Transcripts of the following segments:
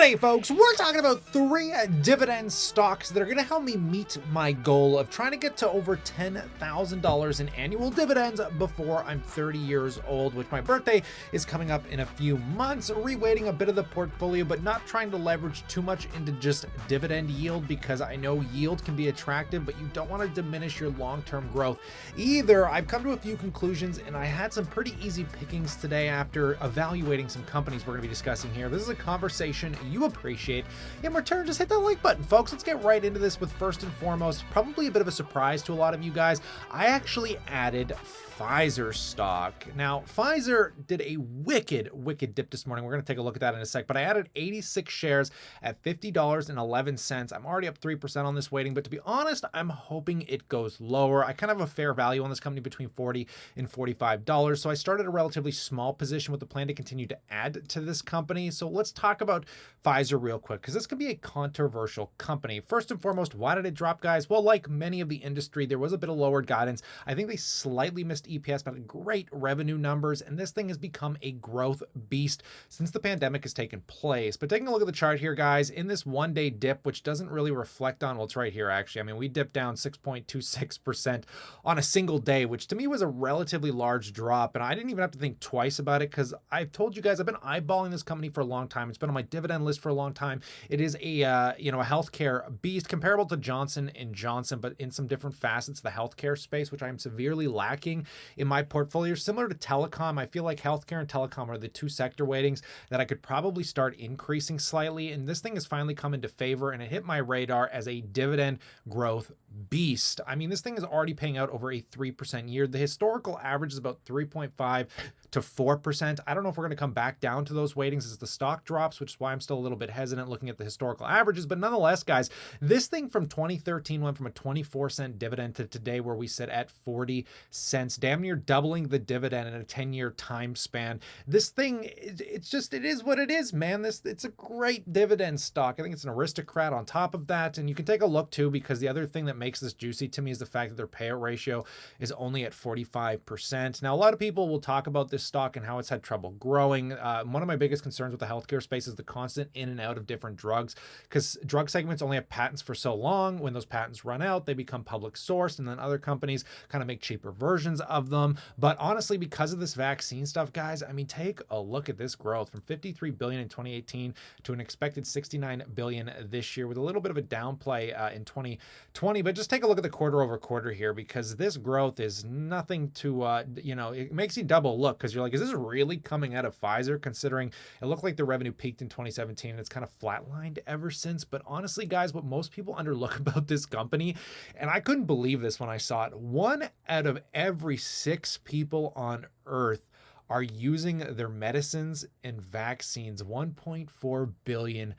Today, folks, we're talking about 3 dividend stocks that are going to help me meet my goal of trying to get to over $10,000 in annual dividends before I'm 30 years old, which my birthday is coming up in a few months. Reweighting a bit of the portfolio, but not trying to leverage too much into just dividend yield, because I know yield can be attractive, but you don't want to diminish your long-term growth either. I've come to a few conclusions, and I had some pretty easy pickings today after evaluating some companies we're going to be discussing here. This is a conversation you appreciate. In return, just hit that like button, folks. Let's get right into this with, first and foremost, probably a bit of a surprise to a lot of you guys. I actually added Pfizer stock. Now, Pfizer did a wicked dip this morning. We're going to take a look at that in a sec, but I added 86 shares at $50.11. I'm already up 3% on this weighting, but to be honest, I'm hoping it goes lower. I kind of have a fair value on this company between $40 and $45. So I started a relatively small position with the plan to continue to add to this company. So let's talk about Pfizer real quick, because this could be a controversial company. First and foremost, why did it drop, guys? Well, like many of the industry, there was a bit of lowered guidance. I think they slightly missed EPS, but great revenue numbers, and this thing has become a growth beast since the pandemic has taken place. But taking a look at the chart here, guys, in this one-day dip, which doesn't really reflect on, well, it's right here, actually. I mean, we dipped down 6.26% on a single day, which to me was a relatively large drop, and I didn't even have to think twice about it, because I've told you guys I've been eyeballing this company for a long time. It's been on my dividend list for a long time. It is a a healthcare beast comparable to Johnson & Johnson, but in some different facets of the healthcare space, which I am severely lacking in my portfolio. Similar to telecom, I feel like healthcare and telecom are the two sector weightings that I could probably start increasing slightly, and this thing has finally come into favor, and it hit my radar as a dividend growth beast. I mean, this thing is already paying out over a 3% year. The historical average is about 3.5 to 4%. I don't know if we're going to come back down to those weightings as the stock drops, which is why I'm still a little bit hesitant looking at the historical averages. But nonetheless, guys, this thing from 2013 went from a 24-cent dividend to today, where we sit at 40 cents, damn near doubling the dividend in a 10-year time span. This thing, it is what it is, man. It's a great dividend stock. I think it's an aristocrat on top of that. And you can take a look too, because the other thing that makes this juicy to me is the fact that their payout ratio is only at 45%. Now, a lot of people will talk about this stock and how it's had trouble growing. One of my biggest concerns with the healthcare space is the constant in and out of different drugs, because drug segments only have patents for so long. When those patents run out, they become public sourced, and then other companies kind of make cheaper versions of them. But honestly, because of this vaccine stuff, guys, I mean, take a look at this growth from $53 billion in 2018 to an expected $69 billion this year, with a little bit of a downplay in 2020. But just take a look at the quarter over quarter here, because this growth is nothing to, it makes you double look, because you're like, is this really coming out of Pfizer, considering it looked like the revenue peaked in 2017 and it's kind of flatlined ever since. But honestly, guys, what most people underlook about this company, and I couldn't believe this when I saw it, 1 out of every 6 people on earth are using their medicines and vaccines. 1.4 billion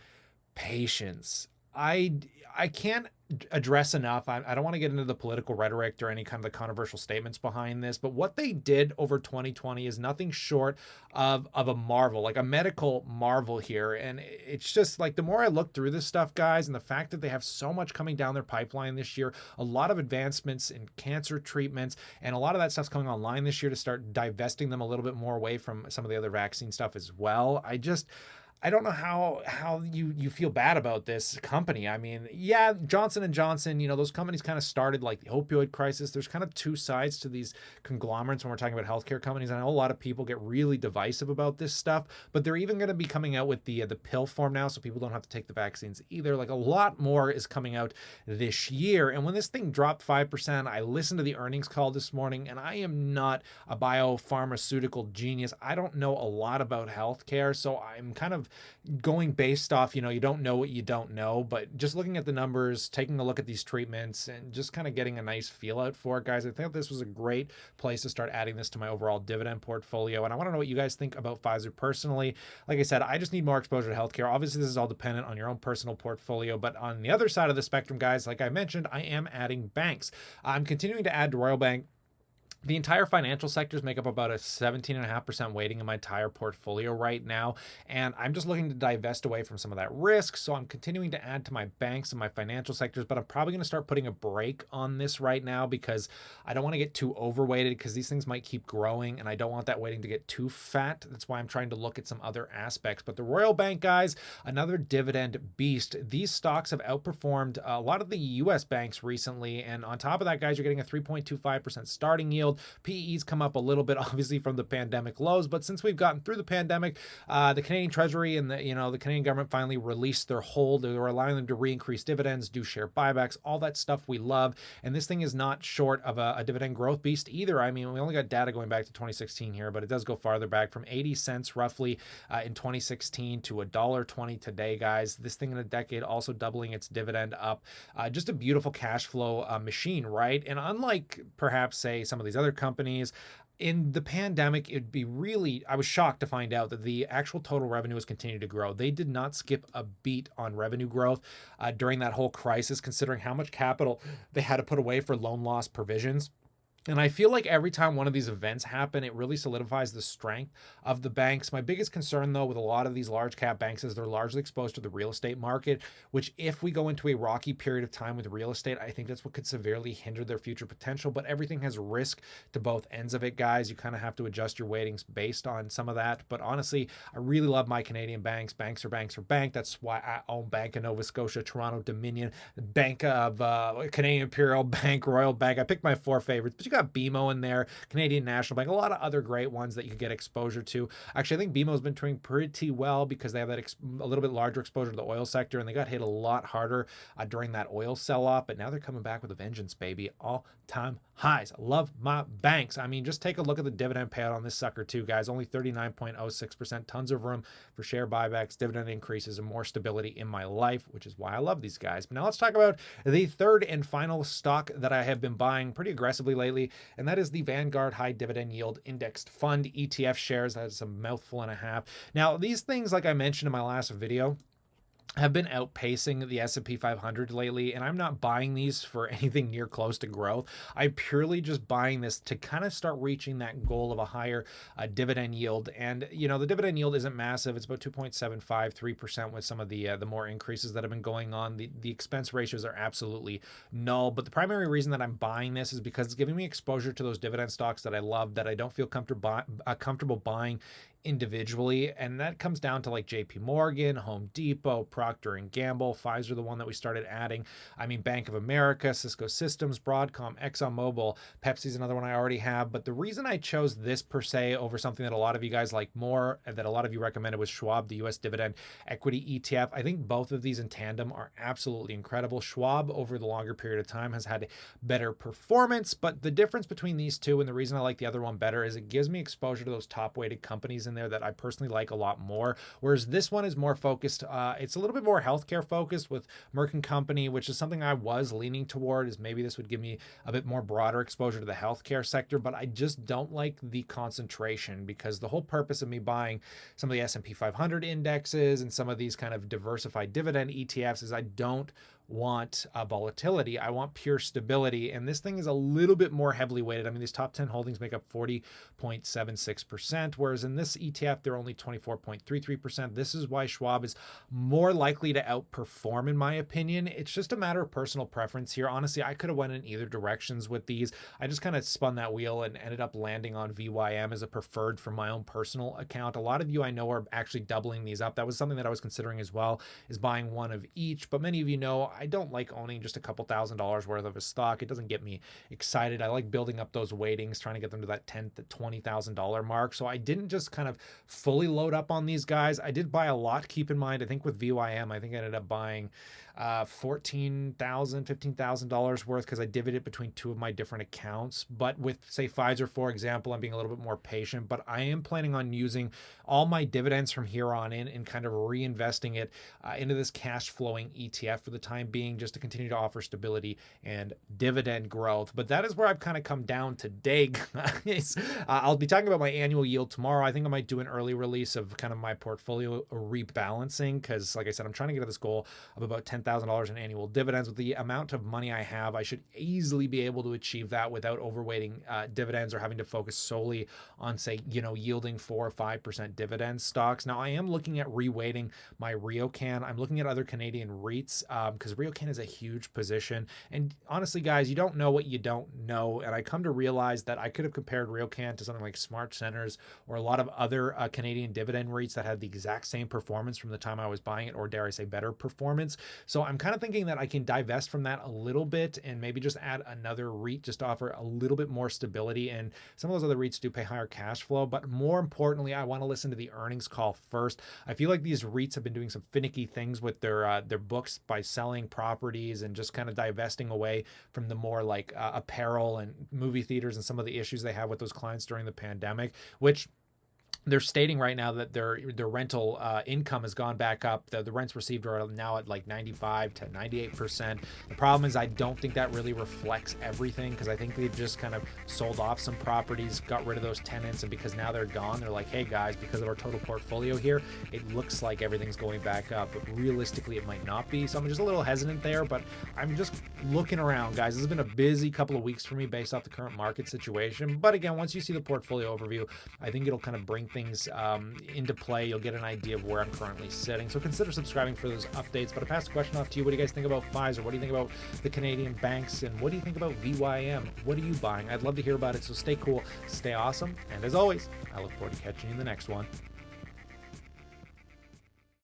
patients. I can't address enough. I don't want to get into the political rhetoric or any kind of the controversial statements behind this, but what they did over 2020 is nothing short of a marvel, like a medical marvel here. And it's just like, the more I look through this stuff, guys, and the fact that they have so much coming down their pipeline this year, a lot of advancements in cancer treatments, and a lot of that stuff's coming online this year to start divesting them a little bit more away from some of the other vaccine stuff as well. I don't know how you feel bad about this company. I mean, yeah, Johnson & Johnson, those companies kind of started like the opioid crisis. There's kind of two sides to these conglomerates when we're talking about healthcare companies. I know a lot of people get really divisive about this stuff, but they're even going to be coming out with the pill form now, so people don't have to take the vaccines either. Like, a lot more is coming out this year. And when this thing dropped 5%, I listened to the earnings call this morning, and I am not a biopharmaceutical genius. I don't know a lot about healthcare, so I'm kind of going based off, you don't know what you don't know, but just looking at the numbers, taking a look at these treatments, and just kind of getting a nice feel out for it, guys. I think this was a great place to start adding this to my overall dividend portfolio. And I want to know what you guys think about Pfizer personally. Like I said, I just need more exposure to healthcare. Obviously, this is all dependent on your own personal portfolio, but on the other side of the spectrum, guys, like I mentioned, I am adding banks. I'm continuing to add to Royal Bank. The entire financial sectors make up about a 17.5% weighting in my entire portfolio right now. And I'm just looking to divest away from some of that risk. So I'm continuing to add to my banks and my financial sectors, but I'm probably going to start putting a break on this right now because I don't want to get too overweighted because these things might keep growing and I don't want that weighting to get too fat. That's why I'm trying to look at some other aspects. But the Royal Bank, guys, another dividend beast. These stocks have outperformed a lot of the US banks recently. And on top of that, guys, you're getting a 3.25% starting yield. PE's come up a little bit, obviously, from the pandemic lows, but since we've gotten through the pandemic, the Canadian Treasury and the Canadian government finally released their hold. They were allowing them to re-increase dividends, do share buybacks, all that stuff we love. And this thing is not short of a dividend growth beast either. I mean, we only got data going back to 2016 here, but it does go farther back from 80 cents roughly in 2016 to $1.20 today, guys. This thing in a decade also doubling its dividend up. Just a beautiful cash flow machine, right? And unlike perhaps, say, some of these other companies, in the pandemic, I was shocked to find out that the actual total revenue has continued to grow. They did not skip a beat on revenue growth during that whole crisis, considering how much capital they had to put away for loan loss provisions. And I feel like every time one of these events happen, it really solidifies the strength of the banks. My biggest concern, though, with a lot of these large cap banks is they're largely exposed to the real estate market, which if we go into a rocky period of time with real estate, I think that's what could severely hinder their future potential. But everything has risk to both ends of it, guys. You kind of have to adjust your weightings based on some of that. But honestly, I really love my Canadian banks. Banks are bank. That's why I own Bank of Nova Scotia, Toronto Dominion, Bank of Canadian Imperial Bank, Royal Bank. I picked my four favorites, but you got BMO in there, Canadian National Bank, a lot of other great ones that you could get exposure to. Actually, I think BMO's been doing pretty well because they have that a little bit larger exposure to the oil sector, and they got hit a lot harder during that oil sell-off, but now they're coming back with a vengeance, baby. All-time highs. I love my banks. I mean, just take a look at the dividend payout on this sucker too, guys. Only 39.06%. Tons of room for share buybacks, dividend increases, and more stability in my life, which is why I love these guys. But now let's talk about the third and final stock that I have been buying pretty aggressively lately, and that is the Vanguard High Dividend Yield Indexed Fund ETF shares. That's a mouthful and a half. Now, these things, like I mentioned in my last video, have been outpacing the S&P 500 lately, and I'm not buying these for anything near close to growth. I'm purely just buying this to kind of start reaching that goal of a higher dividend yield. And, you know, the dividend yield isn't massive. It's about 2.753% with some of the more increases that have been going on. The expense ratios are absolutely null. But the primary reason that I'm buying this is because it's giving me exposure to those dividend stocks that I love, that I don't feel comfortable buying individually, and that comes down to like JP Morgan, Home Depot, Procter and Gamble, Pfizer, the one that we started adding. I mean, Bank of America, Cisco Systems, Broadcom, ExxonMobil, Pepsi's another one I already have. But the reason I chose this per se over something that a lot of you guys like more, and that a lot of you recommended, was Schwab, the US Dividend Equity ETF. I think both of these in tandem are absolutely incredible. Schwab over the longer period of time has had better performance, but the difference between these two, and the reason I like the other one better, is it gives me exposure to those top weighted companies in there that I personally like a lot more. Whereas this one is more focused, it's a little bit more healthcare focused with Merck & Company, which is something I was leaning toward, is maybe this would give me a bit more broader exposure to the healthcare sector, but I just don't like the concentration, because the whole purpose of me buying some of the S&P 500 indexes and some of these kind of diversified dividend ETFs is I don't want volatility. I want pure stability. And this thing is a little bit more heavily weighted. I mean, these top 10 holdings make up 40.76%, whereas in this ETF, they're only 24.33%. This is why Schwab is more likely to outperform, in my opinion. It's just a matter of personal preference here. Honestly, I could have went in either directions with these. I just kind of spun that wheel and ended up landing on VYM as a preferred for my own personal account. A lot of you I know are actually doubling these up. That was something that I was considering as well, is buying one of each. But many of you know I don't like owning just a couple $1,000s worth of a stock. It doesn't get me excited. I like building up those weightings, trying to get them to that $10,000 to $20,000 mark. So I didn't just kind of fully load up on these guys. I did buy a lot. Keep in mind, I think with VYM, I think I ended up buying $14,000, $15,000 worth, because I divided it between two of my different accounts. But with, say, Pfizer, for example, I'm being a little bit more patient, but I am planning on using all my dividends from here on in and kind of reinvesting it into this cash flowing ETF for the time time being, just to continue to offer stability and dividend growth. But that is where I've kind of come down today, guys. I'll be talking about my annual yield tomorrow. I think I might do an early release of kind of my portfolio rebalancing, because like I said, I'm trying to get to this goal of about $10,000 in annual dividends. With the amount of money I have, I should easily be able to achieve that without overweighting dividends or having to focus solely on, say, yielding 4 or 5% dividend stocks. Now, I am looking at reweighting my RioCan. I'm looking at other Canadian REITs because RioCan is a huge position. And honestly, guys, you don't know what you don't know. And I come to realize that I could have compared RioCan to something like Smart Centers or a lot of other Canadian dividend REITs that had the exact same performance from the time I was buying it, or dare I say better performance. So I'm kind of thinking that I can divest from that a little bit and maybe just add another REIT just to offer a little bit more stability. And some of those other REITs do pay higher cash flow, but more importantly, I want to listen to the earnings call first. I feel like these REITs have been doing some finicky things with their books by selling properties and just kind of divesting away from the more like apparel and movie theaters and some of the issues they have with those clients during the pandemic, which they're stating right now that their rental income has gone back up. The rents received are now at like 95 to 98%. The problem is I don't think that really reflects everything, because I think they've just kind of sold off some properties, got rid of those tenants, and because now they're gone, they're like, hey guys, because of our total portfolio here, it looks like everything's going back up, but realistically it might not be. So I'm just a little hesitant there, but I'm just looking around, guys. This has been a busy couple of weeks for me based off the current market situation. But again, once you see the portfolio overview, I think it'll kind of bring things into play. You'll get an idea of where I'm currently sitting. So consider subscribing for those updates. But I pass the question off to you. What do you guys think about Pfizer? What do you think about the Canadian banks? And what do you think about VYM? What are you buying? I'd love to hear about it. So stay cool, stay awesome. And as always, I look forward to catching you in the next one.